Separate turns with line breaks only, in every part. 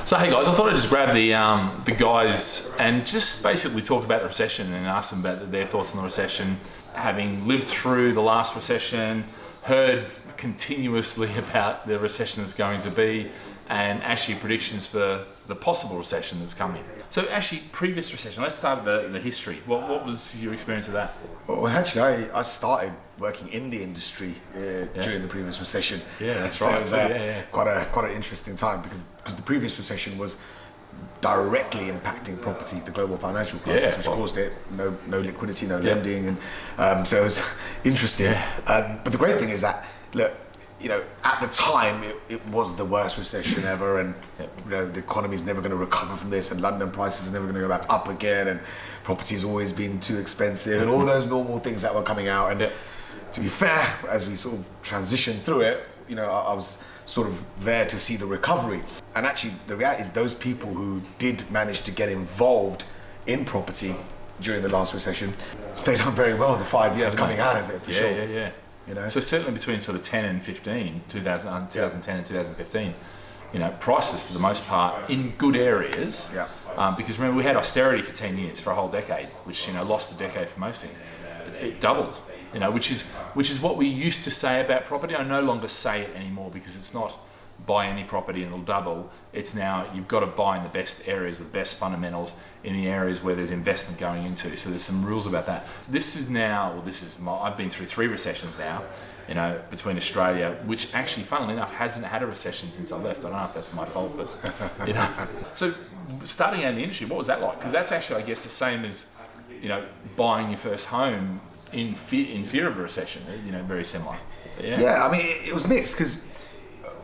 So hey guys, I thought I'd just grab the guys and just basically talk about the recession and ask them about their thoughts on the recession, having lived through the last recession, heard continuously about the recession that's going to be, and actually predictions for the possible recession that's coming. So actually, previous recession, let's start with the history. What was your experience of that?
Well, actually, I started working in the industry during the previous recession.
Yeah, that's
so
right.
It was quite an interesting time because the previous recession was directly impacting property, the global financial crisis, which caused it no liquidity, no lending, and so it was interesting. Yeah. But the great thing is that, look, at the time it was the worst recession ever, and the economy is never going to recover from this, and London prices are never going to go back up again, and property's always been too expensive, and all those normal things that were coming out. And to be fair, as we sort of transitioned through it, I was sort of there to see the recovery. And actually, the reality is those people who did manage to get involved in property during the last recession, they done very well the 5 years coming out of it, for sure. So certainly between sort of 10 and 15, 2010 and 2015, prices for the most part in good areas, because remember we had austerity for 10 years, for a whole decade, which lost a decade for most things. It doubled, which is what we used to say about property. I no longer say it anymore because it's not buy any property and it'll double. It's now you've got to buy in the best areas with the best fundamentals in the areas where there's investment going into. So there's some rules about that. I've been through 3 recessions now, between Australia, which actually, funnily enough, hasn't had a recession since I left. I don't know if that's my fault, but So starting out in the industry, what was that like? Because that's actually, I guess, the same as buying your first home in fear of a recession. Very similar. Yeah, I mean, it was mixed because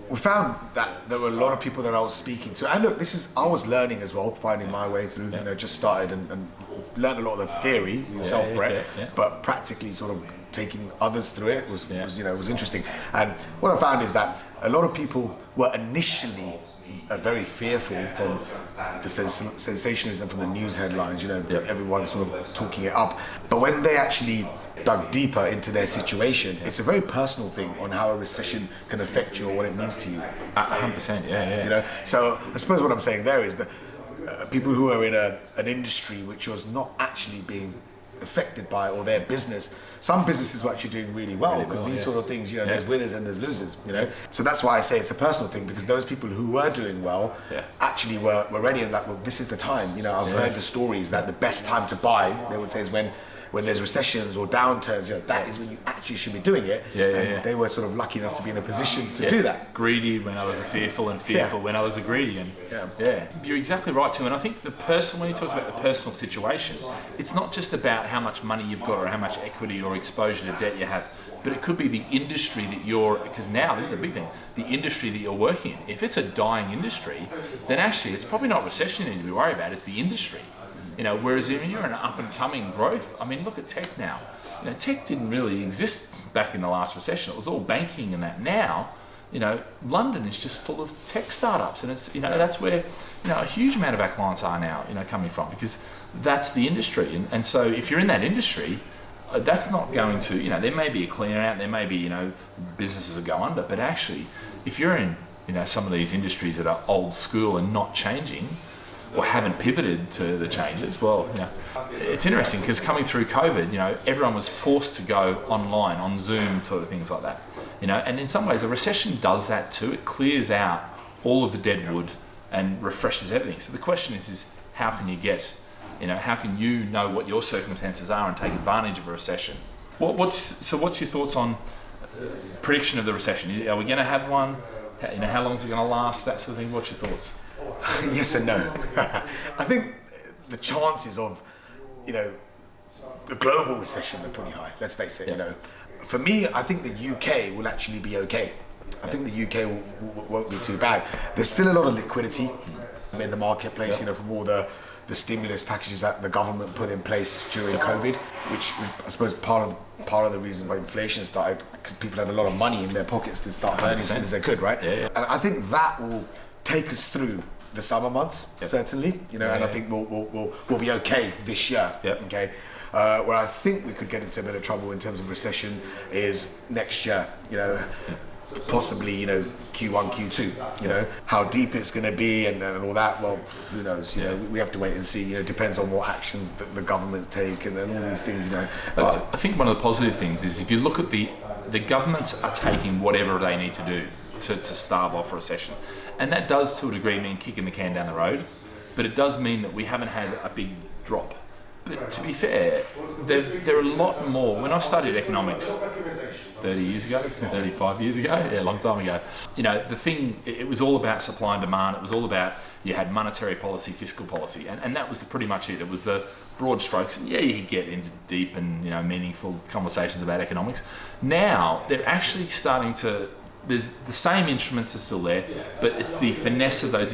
we found that there were a lot of people that I was speaking to, and look, I was learning as well, finding my way through. Just started and learned a lot of the theory, self-bred, but practically sort of taking others through it was interesting. And what I found is that a lot of people were initially very fearful from the sensationalism from the news headlines. Everyone sort of talking it up, but when they actually dug deeper into their situation, it's a very personal thing on how a recession can affect you or what it means to you.
100%,
So I suppose what I'm saying there is that people who are in an industry which was not actually being affected by, or their business, some businesses were actually doing really well because these sort of things, there's winners and there's losers, So that's why I say it's a personal thing, because those people who were doing well actually were ready and like, well, this is the time. I've heard the stories that the best time to buy, they would say, is when there's recessions or downturns, that is when you actually should be doing it. They were sort of lucky enough to be in a position to do that.
Greedy when I was a fearful, and fearful when I was a greedy. And you're exactly right too. And I think when you talk about the personal situation, it's not just about how much money you've got or how much equity or exposure to debt you have, but it could be the industry that because now this is a big thing, the industry that you're working in. If it's a dying industry, then actually it's probably not recession you need to be worried about, it's the industry. Whereas if you're in an up-and-coming growth, I mean, look at tech now. Tech didn't really exist back in the last recession. It was all banking and that. Now, London is just full of tech startups, and it's that's where a huge amount of our clients are now coming from, because that's the industry. And so if you're in that industry, that's not going to there may be a cleaner out, there may be businesses that go under, but actually, if you're in some of these industries that are old school and not changing, or haven't pivoted to the changes, it's interesting because coming through COVID, everyone was forced to go online, on Zoom, sort of things like that. And in some ways, a recession does that too. It clears out all of the dead wood and refreshes everything. So the question is how can you get, how can you know what your circumstances are and take advantage of a recession? What's your thoughts on prediction of the recession? Are we going to have one? How long is it going to last? That sort of thing. What's your thoughts?
Yes and no. I think the chances of, a global recession are pretty high. Let's face it. For me, I think the UK will actually be okay. I think the UK won't be too bad. There's still a lot of liquidity in the marketplace, from all the stimulus packages that the government put in place during COVID, which was, I suppose, part of the reason why inflation started, because people had a lot of money in their pockets to start earning as soon as they could, right? And I think that will take us through the summer months, certainly, and I think we'll be okay this year. Okay, where I think we could get into a bit of trouble in terms of recession is next year. possibly, you know, Q1, Q2, you know, how deep it's going to be and all that. Well, who knows? You know, we have to wait and see. You know, it depends on what actions the governments take and all these things. You know,
but I think one of the positive things is if you look at the governments are taking whatever they need to do to stave off a recession, and that does to a degree mean kicking the can down the road, but it does mean that we haven't had a big drop. But to be fair, there are a lot more. When I studied economics 30 years ago, 35 years ago, yeah, a long time ago, you know, it was all about supply and demand. It was all about, you had monetary policy, fiscal policy, and that was pretty much it. It was the broad strokes. And yeah, you could get into deep and, you know, meaningful conversations about economics. Now, they're actually starting to, there's the same instruments are still there, but it's the finesse of those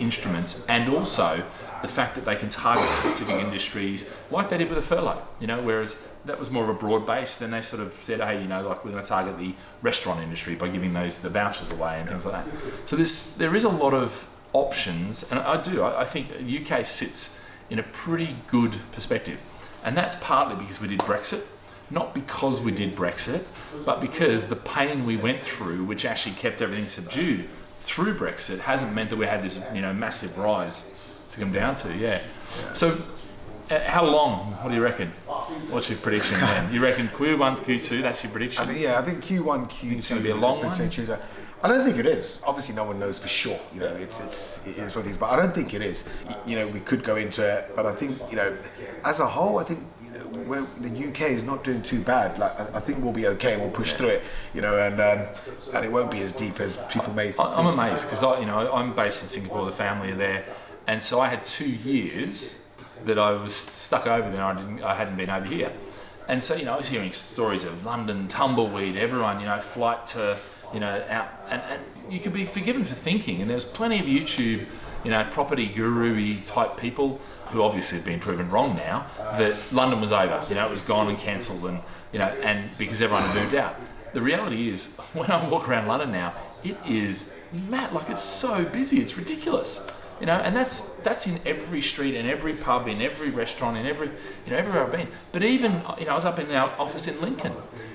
instruments, and also the fact that they can target specific industries like they did with the furlough, you know, whereas that was more of a broad base. Then they sort of said, hey, you know, like we're going to target the restaurant industry by giving the vouchers away and things like that. So there is a lot of options, and I think UK sits in a pretty good perspective, and that's partly because we did Brexit. Not because we did Brexit, but because the pain we went through, which actually kept everything subdued through Brexit, hasn't meant that we had this, you know, massive rise to come down to. Yeah. So, how long? What do you reckon? What's your prediction then? You reckon Q1, Q2? That's your prediction?
I think Q1, Q2
it's going to be a long one.
I don't think it is. Obviously, no one knows for sure. You know, it is one of these, but I don't think it is. You know, we could go into it, but I think, you know, as a whole, I think, where the UK is not doing too bad. Like, I think we'll be okay. We'll push through it, you know, and it won't be as deep as people may think.
I'm amazed because I'm based in Singapore. The family are there, and so I had 2 years that I was stuck over there. I hadn't been over here, and so, you know, I was hearing stories of London tumbleweed. Everyone, you know, flight to, you know, out, and you could be forgiven for thinking. And there was plenty of YouTube, you know, property guru-y type people who obviously have been proven wrong now, that London was over, you know, it was gone and cancelled, and, you know, and because everyone had moved out. The reality is, when I walk around London now, it is mad, like it's so busy, it's ridiculous, you know, and that's in every street, in every pub, in every restaurant, in every, you know, everywhere I've been. But even, you know, I was up in our office in Lincoln,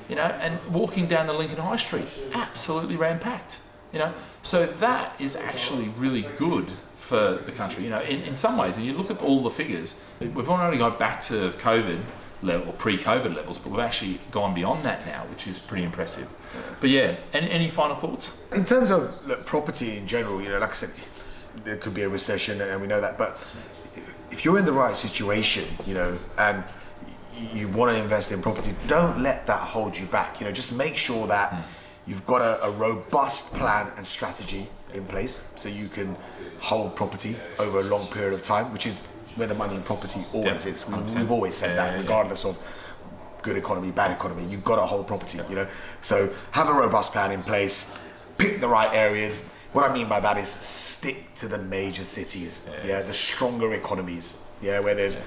you know, and walking down the Lincoln High Street, absolutely ran-packed, you know, so that is actually really good for the country, you know, in some ways. And you look at all the figures, we've not only got back to COVID level or pre-COVID levels, but we've actually gone beyond that now, which is pretty impressive. But yeah, any final thoughts?
In terms of property in general, you know, like I said, there could be a recession, and we know that. But if you're in the right situation, you know, and you want to invest in property, don't let that hold you back. You know, just make sure that you've got a robust plan and strategy in place, so you can hold property over a long period of time, which is where the money in property always is. We've always said that, regardless of good economy, bad economy, you've got to hold property, you know. So have a robust plan in place, pick the right areas. What I mean by that is stick to the major cities, the stronger economies, where there's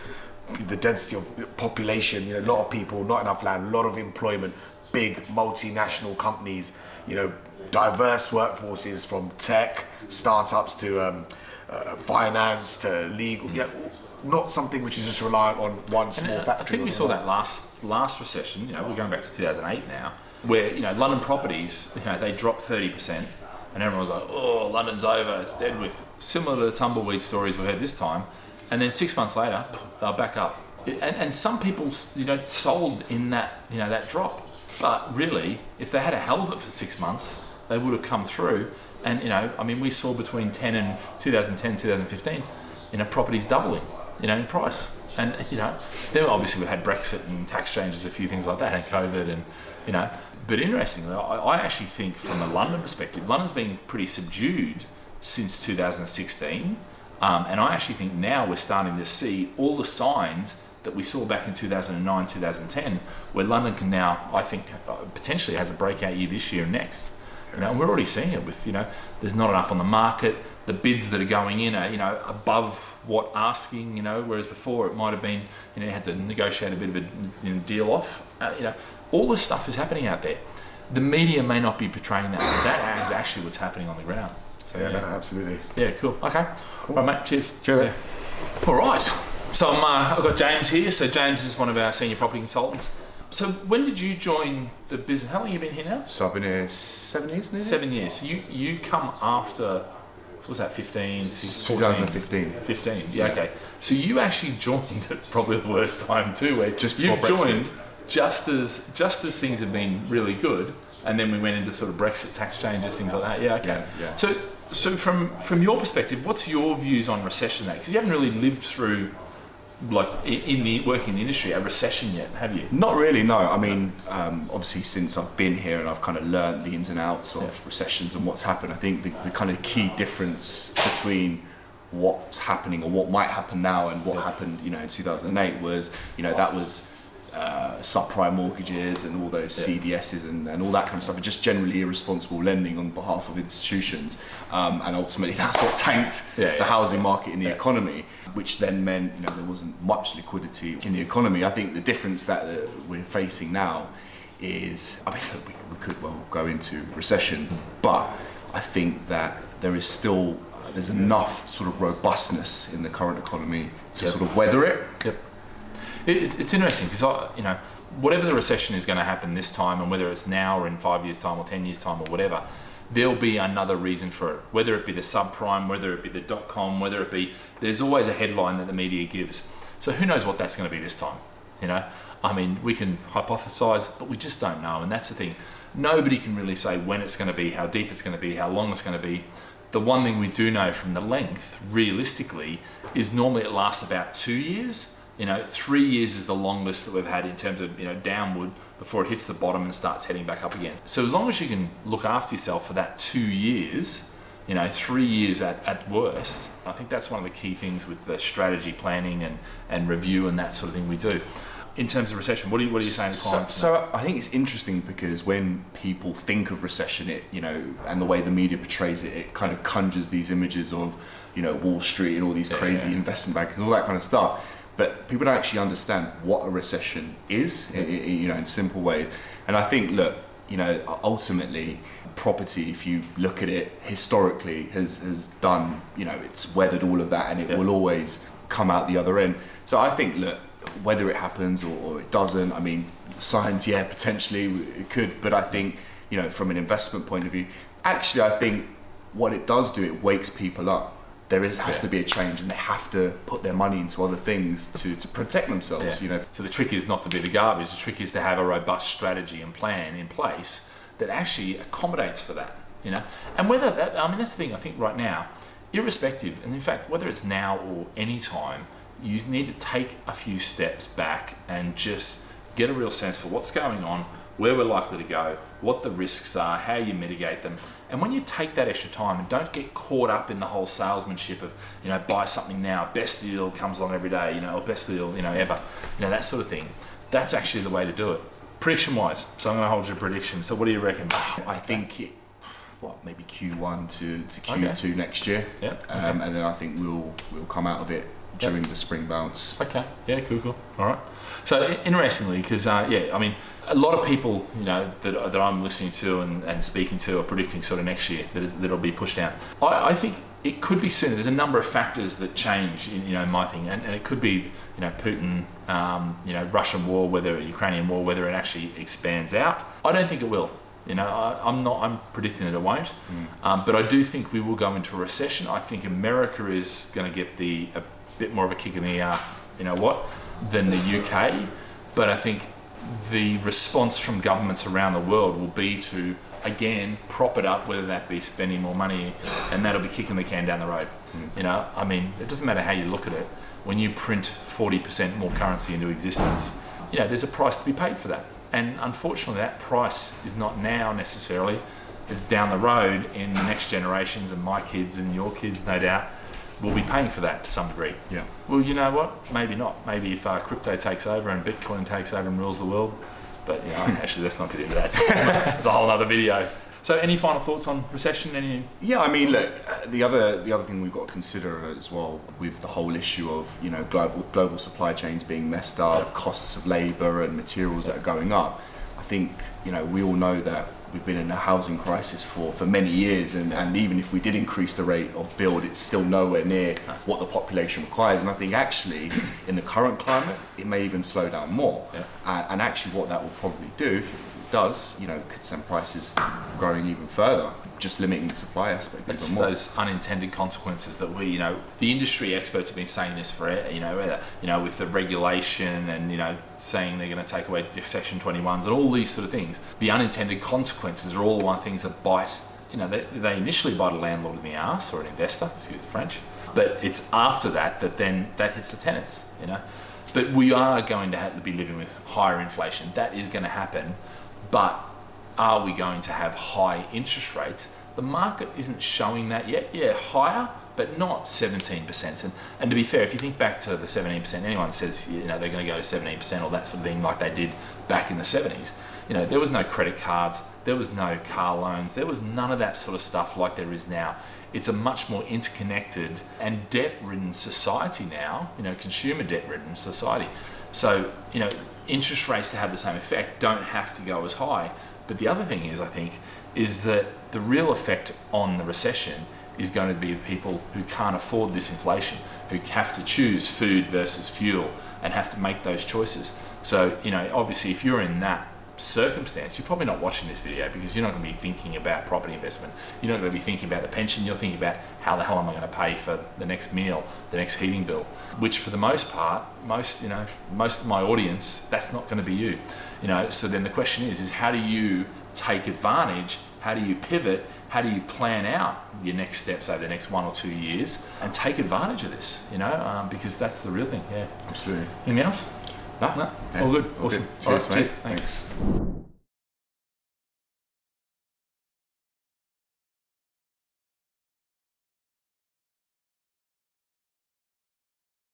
the density of population, you know, a lot of people, not enough land, a lot of employment, big multinational companies, you know, diverse workforces from tech, startups to finance to legal, not something which is just reliant on one small factory.
I think we saw that last recession, you know, we're going back to 2008 now, where, you know, London properties, you know, they dropped 30%, and everyone was like, oh, London's over, it's dead, with similar to the tumbleweed stories we heard this time. And then 6 months later, they'll back up. And some people, you know, sold in that, you know, that drop. But really, if they had held it for 6 months, they would have come through. And, you know, I mean, we saw between 2015, you know, properties doubling, you know, in price. And, you know, then obviously we've had Brexit and tax changes, a few things like that, and COVID, and, you know. But interestingly, I actually think from a London perspective, London's been pretty subdued since 2016. And I actually think now we're starting to see all the signs that we saw back in 2009, 2010, where London can now, I think, potentially has a breakout year this year and next. You know, and we're already seeing it with, you know, there's not enough on the market. The bids that are going in are, you know, above what asking, you know, whereas before it might have been, you know, you had to negotiate a bit of a, you know, deal off. You know, all this stuff is happening out there. The media may not be portraying that, but that is actually what's happening on the ground. So,
no, absolutely.
Yeah, cool. Okay. Cool. All right, mate. Cheers.
Cheers.
Yeah. All right. So I've got James here. So James is one of our senior property consultants. So when did you join the business? How long have you been here now?
So I've been here 7 years nearly.
7 years. So you come after, what was that, 15, 16,
2015.
15, yeah, okay. So you actually joined at probably the worst time too, where
Just
you
before Brexit.
joined just as things have been really good, and then we went into sort of Brexit, tax changes, things like that. Yeah, okay.
Yeah.
So from your perspective, what's your views on recession? Because you haven't really lived through, like in the working industry, a recession yet, have you?
Not really, no. I mean, obviously since I've been here and I've kind of learned the ins and outs of recessions and what's happened, I think the kind of key difference between what's happening or what might happen now and what happened, in 2008 was, that was subprime mortgages and all those CDSs and all that kind of stuff, and just generally irresponsible lending on behalf of institutions, and ultimately that's what tanked the housing market in the economy, which then meant there wasn't much liquidity in the economy. I think the difference that we're facing now is, I mean, we could well go into recession, but I think that there is still there's enough sort of robustness in the current economy to sort of weather it.
It's interesting because whatever the recession is going to happen this time, and whether it's now or in 5 years' time or 10 years' time or whatever, there'll be another reason for it. Whether it be the subprime, whether it be the .com, whether it be, there's always a headline that the media gives. So who knows what that's going to be this time? I mean, we can hypothesize, but we just don't know, and that's the thing. Nobody can really say when it's going to be, how deep it's going to be, how long it's going to be. The one thing we do know from the length, realistically, is normally it lasts about 2 years. 3 years is the longest that we've had in terms of, downward before it hits the bottom and starts heading back up again. So as long as you can look after yourself for that 2 years, 3 years at worst, I think that's one of the key things with the strategy planning and review and that sort of thing we do. In terms of recession, what are you saying to clients?
So I think it's interesting because when people think of recession, and the way the media portrays it, it kind of conjures these images of, Wall Street and all these crazy investment bankers and all that kind of stuff. But people don't actually understand what a recession is, in simple ways. And I think, look, ultimately, property, if you look at it historically, has done, it's weathered all of that, and it will always come out the other end. So I think, look, whether it happens or it doesn't, I mean, signs, potentially it could, but I think, from an investment point of view, actually, I think what it does do, it wakes people up. There has to be a change, and they have to put their money into other things to protect themselves.
So the trick is not to be the garbage. The trick is to have a robust strategy and plan in place that actually accommodates for that. And whether that, I mean, that's the thing. I think right now, irrespective, and in fact, whether it's now or any time, you need to take a few steps back and just get a real sense for what's going on, where we're likely to go, what the risks are, how you mitigate them. And when you take that extra time and don't get caught up in the whole salesmanship of, buy something now, best deal comes along every day, or best deal, ever, that sort of thing, that's actually the way to do it. Prediction wise, so I'm going to hold you a prediction. So what do you reckon?
I think maybe Q1 to Q2 next year.
Yeah.
And then I think we'll come out of it during the spring bounce.
Okay. Yeah. Cool. All right. So interestingly, because I mean, a lot of people that I'm listening to and speaking to are predicting sort of next year that'll be pushed out. I think it could be sooner. There's a number of factors that change in my thing, and it could be Putin, Russian war, whether Ukrainian war, whether it actually expands out. I don't think it will. I'm predicting that it won't. But I do think we will go into a recession. I think America is going to get a bit more of a kick in the than the UK, but I think the response from governments around the world will be to again prop it up, whether that be spending more money, and that'll be kicking the can down the road. I mean, it doesn't matter how you look at it. When you print 40% more currency into existence, there's a price to be paid for that, and unfortunately that price is not now necessarily. It's down the road in the next generations, and my kids and your kids, no doubt, will be paying for that to some degree.
Yeah.
Well, you know what? Maybe not. Maybe if crypto takes over and Bitcoin takes over and rules the world. But actually, let's not get into that. It's a whole other video. So, any final thoughts on recession?
Yeah, I mean, look, the other thing we've got to consider as well with the whole issue of global supply chains being messed up, costs of labour and materials that are going up.
I think, we all know that we've been in a housing crisis for many years, and even if we did increase the rate of build, it's still nowhere near what the population requires. And I think actually, in the current climate, it may even slow down more. And actually what that will probably do, if it does, could send prices growing even further, just limiting the supply aspect
it's
even more.
Those unintended consequences that we, the industry experts have been saying this for, with the regulation and, saying they're going to take away Section 21s and all these sort of things. The unintended consequences are all the one things that bite, they initially bite a landlord in the arse or an investor, excuse the French, but it's after that then that hits the tenants, But we are going to have to be living with higher inflation. That is going to happen, but are we going to have high interest rates? The market isn't showing that yet. Yeah, higher, but not 17%. And to be fair, if you think back to the 17%, anyone says, they're going to go to 17% or that sort of thing like they did back in the 70s. There was no credit cards, there was no car loans, there was none of that sort of stuff like there is now. It's a much more interconnected and debt-ridden society now, consumer debt-ridden society. So, interest rates to have the same effect don't have to go as high. But the other thing is, I think, is that the real effect on the recession is going to be people who can't afford this inflation, who have to choose food versus fuel and have to make those choices. So, obviously, if you're in that circumstance, you're probably not watching this video because you're not going to be thinking about property investment. You're not going to be thinking about the pension. You're thinking about how the hell am I going to pay for the next meal, the next heating bill, which for the most part, most of my audience, that's not going to be you. So then the question is how do you take advantage? How do you pivot? How do you plan out your next steps over the next 1 or 2 years and take advantage of this? Because that's the real thing. Yeah,
absolutely.
Anything else?
No.
All good. Awesome.
Cheers, mate.
Cheers. Thanks.